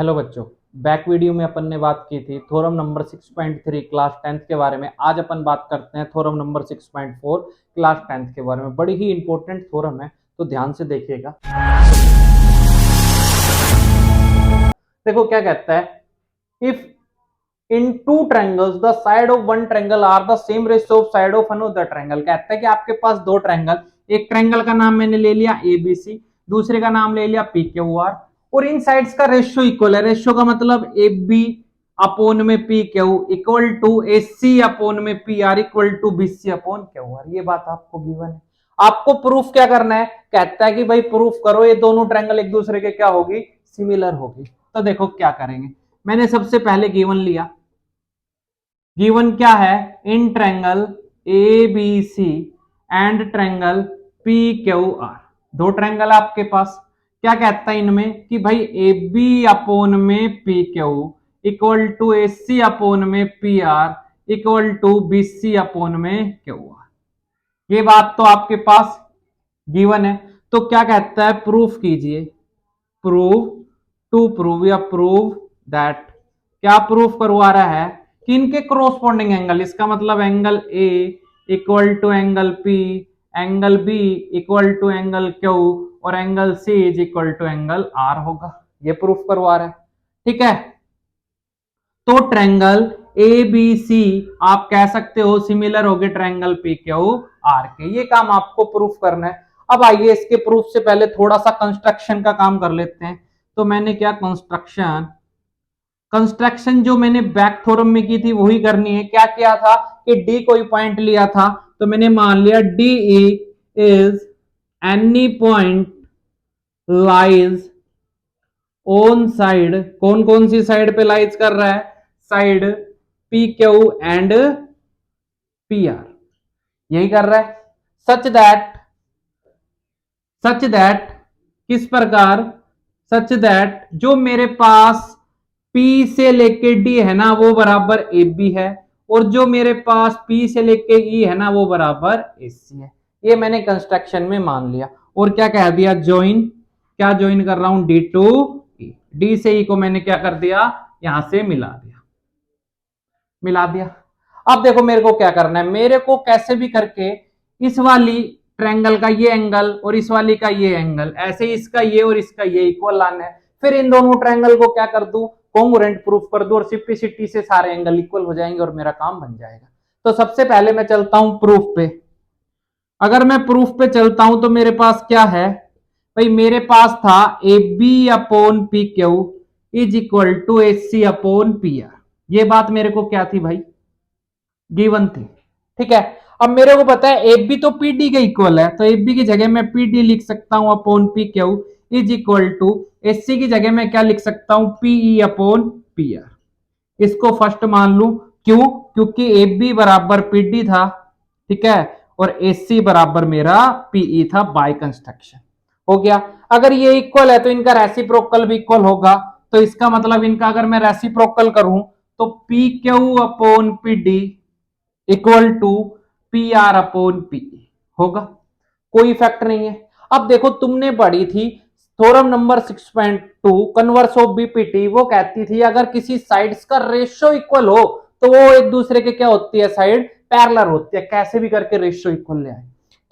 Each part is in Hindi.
हेलो बच्चों। बैक वीडियो में अपन ने बात की थी थ्योरम नंबर 6.3 क्लास 10th के बारे में। आज अपन बात करते हैं थ्योरम नंबर 6.4 क्लास 10th के बारे में। बड़ी ही इंपॉर्टेंट थ्योरम है, तो ध्यान से देखिएगा। देखो क्या कहता है, if in two triangles the side of one triangle are the same ratio of side of another triangle. कहता है कि आपके पास दो ट्रायंगल, एक ट्रायंगल का नाम मैंने ले लिया एबीसी, दूसरे का नाम ले लिया पीक्यूआर, और इन साइड्स का रेशियो इक्वल है। रेशियो का मतलब ए बी अपोन में P Q equal to A C upon में P R equal to B C upon Q R. ये बात आपको गिवन है। आपको प्रूफ क्या करना है, कहता है कि भाई प्रूफ करो ये दोनों ट्रायंगल एक दूसरे के क्या होगी, सिमिलर होगी। तो देखो क्या करेंगे, मैंने सबसे पहले गिवन लिया। गिवन क्या है, in triangle A B C and triangle P Q R, दो ट्रायंगल आपके पास। क्या कहता है इनमें कि भाई ए बी अपोन में P Q equal to A C upon में P R equal to B C upon में क्यू आर। ये बात तो आपके पास गिवन है। तो क्या कहता है, प्रूफ कीजिए। प्रूव टू प्रूव या प्रूव दैट, क्या प्रूफ करवा रहा है कि इनके क्रोस्पॉन्डिंग एंगल, इसका मतलब angle A equal to angle P, angle B equal to angle Q और angle C is equal to angle R होगा। ये प्रूफ करवा रहा है, ठीक है। तो ट्रायंगल ए बी सी आप कह सकते हो सिमिलर हो गए ट्रायंगल पी क्यू आर के। ये काम आपको प्रूफ करना है। अब आइए इसके प्रूफ से पहले थोड़ा सा कंस्ट्रक्शन का काम कर लेते हैं। तो मैंने क्या कंस्ट्रक्शन जो मैंने बैक थ्योरम में की थी वही करनी है। क्या किया था कि डी कोई पॉइंट लिया था, तो मैंने मान लिया D is any point lies on side, कौन कौन सी साइड पे लाइज कर रहा है, side P Q and P R, यही कर रहा है। सच दैट किस प्रकार, सच दैट जो मेरे पास P से लेके D है ना वो बराबर AB है, और जो मेरे पास P से लेके E है ना वो बराबर AC है। ये मैंने कंस्ट्रक्शन में मान लिया। और क्या कह दिया, ज्वाइन, क्या ज्वाइन कर रहा हूं, D टू E, D से E को मैंने क्या कर दिया, यहां से मिला दिया। अब देखो मेरे को क्या करना है, मेरे को कैसे भी करके इस वाली ट्रायंगल का ये एंगल और इस वाली का ये एंगल, ऐसे ही इसका ये और इसका ये इक्वल लाना है। फिर इन दोनों ट्रायंगल को क्या कर दूं, कॉन्ग्रुएंट प्रूफ कर दूं, और सिंपलिसिटी से सारे एंगल इक्वल हो जाएंगे और मेरा काम बन जाएगा। तो सबसे पहले मैं चलता हूं प्रूफ पे। अगर मैं प्रूफ पे चलता हूं तो मेरे पास क्या है भाई, मेरे पास था A B upon P Q is equal to A C upon P R. ये बात मेरे को क्या थी भाई, गिवन थी, ठीक है। अब मेरे को पता है ए बी तो पी डी के इक्वल है, तो ए बी की जगह मैं पी डी लिख सकता हूं upon P Q is equal to S C की जगह मैं क्या लिख सकता हूं, पीई अपॉन पी आर। इसको फर्स्ट मान लू, क्यों, क्योंकि ए बी बराबर पी डी था, ठीक है, और एस सी बराबर मेरा पीई था बाय कंस्ट्रक्शन। हो गया। अगर ये इक्वल है तो इनका रेसिप्रोकल भी इक्वल होगा। तो इसका मतलब इनका अगर मैं रेसिप्रोकल करूं तो P Q upon P D equal to P R upon P होगा। कोई इफेक्ट नहीं है। अब देखो तुमने पढ़ी थी theorem number 6.2 converse of BPT, वो कहती थी अगर किसी साइड्स का रेशियो इक्वल हो तो वो एक दूसरे के क्या होती है, साइड पैरेलल होती है। कैसे भी करके रेशियो इक्वल ले आए।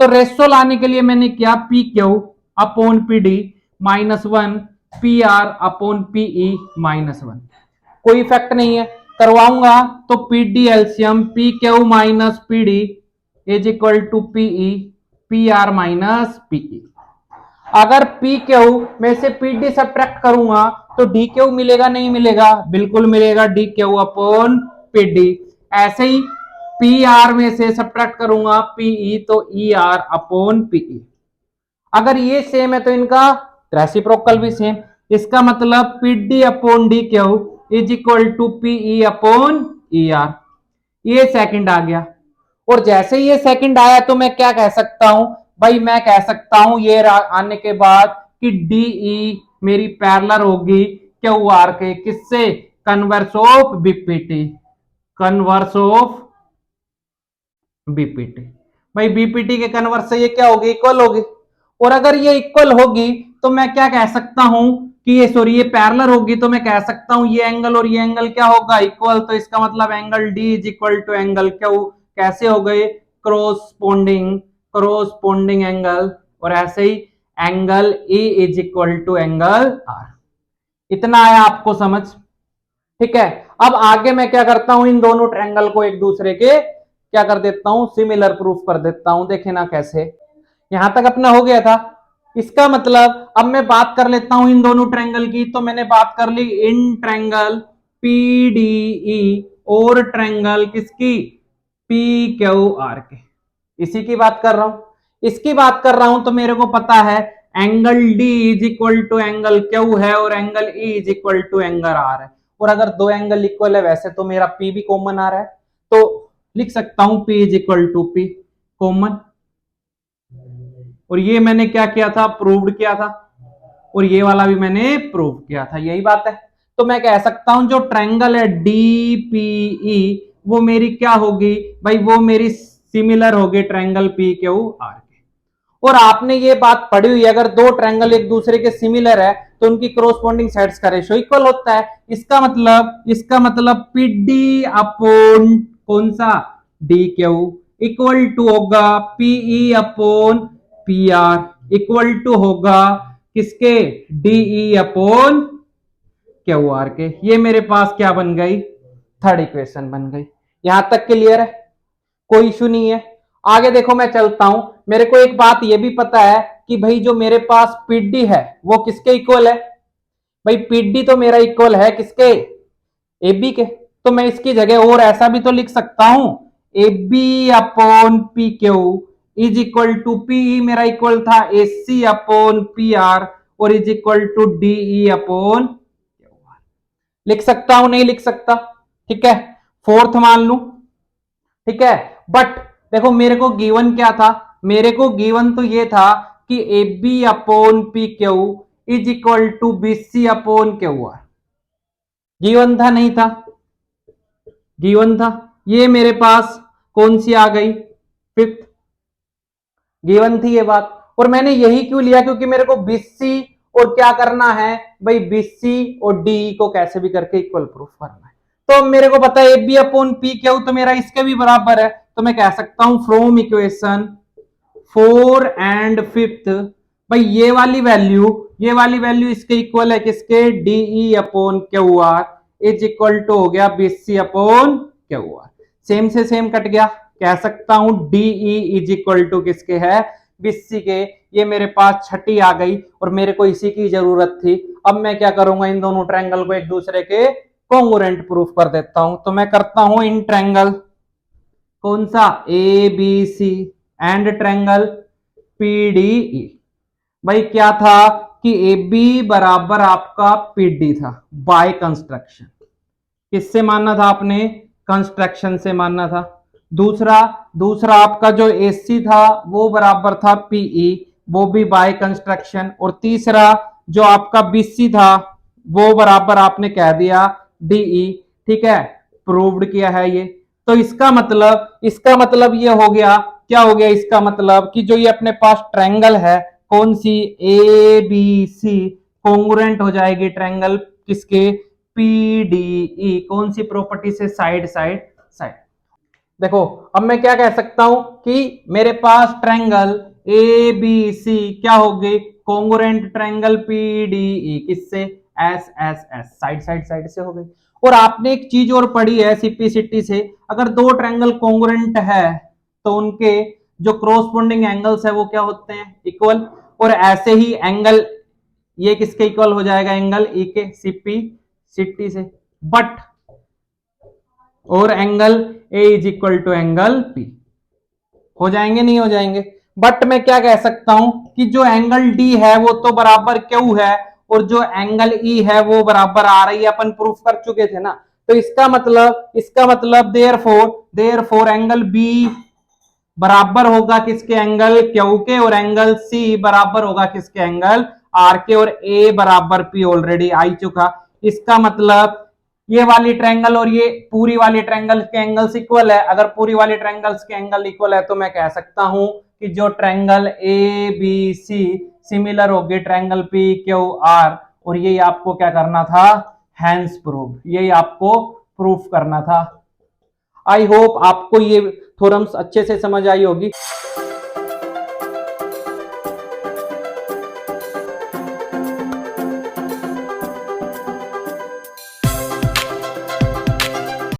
तो रेशियो लाने के लिए मैंने किया P Q upon P D minus one P R upon PE minus one. कोई इफेक्ट नहीं है। करवाऊंगा तो P D LCM P Q minus P D is equal to PE P R minus PE. अगर पी क्यू में से पी डी सब्ट्रैक्ट करूंगा तो डी क्यू मिलेगा, नहीं मिलेगा, बिल्कुल मिलेगा, D Q upon P D. ऐसे ही पी आर में से सब्ट्रैक्ट करूंगा पीई तो ई आर अपॉन पीई। अगर ये सेम है तो इनका रेसिप्रोकल भी सेम। इसका मतलब P D upon D Q is equal to PE upon E R. ये सेकंड आ गया। और जैसे ही ये सेकंड आया तो मैं क्या कह सकता हूं भाई, मैं कह सकता हूं ये आने के बाद कि डीई मेरी पैरेलल होगी क्यू आर के, किससे, converse of BPT, converse of BPT. भाई बीपीटी के कन्वर्स से ये क्या होगी, इक्वल होगी। और अगर ये इक्वल होगी तो मैं क्या कह सकता हूं कि ये सॉरी ये पैरेलल होगी तो मैं कह सकता हूं ये एंगल और ये एंगल क्या होगा, इक्वल। तो इसका मतलब angle D is equal to angle Q. कैसे हो गए, क्रॉसपोंडिंग एंगल। और ऐसे ही angle A is equal to angle R. इतना आया आपको समझ, ठीक है। अब आगे मैं क्या करता हूं, इन दोनों ट्रायंगल को एक दूसरे के क्या कर देता हूं, सिमिलर प्रूफ कर देता हूं। देखे ना कैसे, यहां तक अपना हो गया था। इसका मतलब अब मैं बात कर लेता हूं इन दोनों ट्रायंगल की। तो मैंने बात कर ली इन ट्रायंगल पीडीई और ट्रायंगल किसकी, पी क्यू आर के। इसी की बात कर रहा हूं, इसकी बात कर रहा हूं। तो मेरे को पता है angle D is equal to angle Q है और angle E is equal to angle R है। और अगर दो एंगल इक्वल है, वैसे तो मेरा पी भी कॉमन आ रहा है, तो लिख सकता हूं P is equal to P common. और ये मैंने क्या किया था, प्रूव्ड किया था। और ये वाला भी मैंने प्रूव किया था, यही बात है। तो मैं कह सकता हूं जो ट्रायंगल है डीपीई वो मेरी क्या होगी भाई, वो मेरी सिमिलर होगी ट्रायंगल पी क्यू आर के। और आपने ये बात पढ़ी हुई है, अगर दो ट्रायंगल एक दूसरे के सिमिलर है तो उनकी कॉरस्पॉन्डिंग साइड्स का रेशियो इक्वल होता है। इसका मतलब पीडी अपॉन कौन सा, डी क्यू इक्वल टू होगा PE upon P R equal to होगा किसके, डीई अपॉन क्यू आर के। ये मेरे पास क्या बन गई, थर्ड इक्वेशन बन गई। यहां तक क्लियर है, कोई इशू नहीं है। आगे देखो मैं चलता हूं। मेरे को एक बात ये भी पता है कि भाई जो मेरे पास पीडी है वो किसके इक्वल है, भाई पीडी तो मेरा इक्वल है किसके, ए बी के। तो मैं इसकी जगह और ऐसा भी तो लिख सकता हूं, A B upon P Q is equal to P, मेरा इक्वल था A C upon P R और is equal to DE upon Q R. लिख सकता हूं, नहीं लिख सकता, ठीक है। फोर्थ मान लू, ठीक है। बट देखो मेरे को गिवन क्या था, मेरे को गिवन तो ये था कि A B upon P Q is equal to B C upon Q R. Given था नहीं था, गिवन था। ये मेरे पास कौन सी आ गई, फिफ्थ। गिवन थी ये बात। और मैंने यही क्यों लिया, क्योंकि मेरे को बीसी और क्या करना है भाई, बीसी और डी को कैसे भी करके इक्वल प्रूफ करना है। तो मेरे को पता है A B upon P Q तो मेरा इसके भी बराबर है। तो मैं कह सकता हूं फ्रॉम इक्वेशन 4 एंड 5 भाई ये वाली वैल्यू इसके इक्वल है किसके, DE upon Q R is equal to हो गया BC upon Q R. Same से सेम कट गया, कह सकता हूं डीई इज इक्वल टू किसके है, बीसी के। ये मेरे पास छठी आ गई और मेरे को इसी की जरूरत थी। अब मैं क्या करूंगा, इन दोनों ट्रायंगल को एक दूसरे के कॉन्ग्रुएंट प्रूफ कर देता हूं। तो मैं करता हूं इन ट्रायंगल कौन सा, A B C and triangle PDE. भाई क्या था कि ए बी बराबर आपका पीडी था बाय कंस्ट्रक्शन। किससे मानना था आपने, कंस्ट्रक्शन से मानना था। दूसरा दूसरा आपका जो एसी था वो बराबर था पीई, वो भी बाय कंस्ट्रक्शन। और तीसरा जो आपका बीसी था वो बराबर आपने कह दिया डीई, ठीक है। प्रूव्ड किया है ये। तो इसका मतलब ये हो गया, क्या हो गया इसका मतलब कि जो ये अपने पास ट्रायंगल है कौन सी, ए बी सी कॉन्ग्रुएंट हो जाएगी ट्रायंगल किसके, पीडीई। कौन सी प्रॉपर्टी से, साइड साइड साइड। देखो अब मैं क्या कह सकता हूं कि मेरे पास ट्रायंगल ए बी सी क्या होगी, कॉन्ग्रुएंट ट्रायंगल पीडीई किससे, S S S, side side side से हो गई। और आपने एक चीज और पढ़ी है सीपीसीटी से, अगर दो ट्रायंगल कॉन्ग्रुएंट है तो उनके जो क्रॉसपोंडिंग एंगल्स है वो क्या होते हैं, इक्वल। और ऐसे ही एंगल ये किसके इक्वल हो जाएगा, एंगल ई के, सीपी सिटी से। बट और angle A is equal to angle P हो जाएंगे, नहीं हो जाएंगे। बट मैं क्या कह सकता हूं कि जो एंगल डी है वो तो बराबर क्यू है और जो एंगल ई है वो बराबर आ रही है, अपन प्रूफ कर चुके थे ना। तो इसका मतलब देयरफॉर एंगल बी बराबर होगा किसके, एंगल क्यू के। और एंगल सी बराबर होगा किसके, एंगल आर के। और ए बराबर पी ऑलरेडी आ चुका। इसका मतलब ये वाली ट्रायंगल और ये पूरी वाली ट्रायंगल के एंगल्स इक्वल है। अगर पूरी वाली ट्रायंगल्स के एंगल इक्वल है तो मैं कह सकता हूं कि जो triangle A B C similar होगी ट्रायंगल पी क्यू आर और यही आपको क्या करना था, हैंस प्रूफ, यही आपको प्रूफ करना था। आई होप आपको ये थ्योरम्स अच्छे से समझ आई होगी।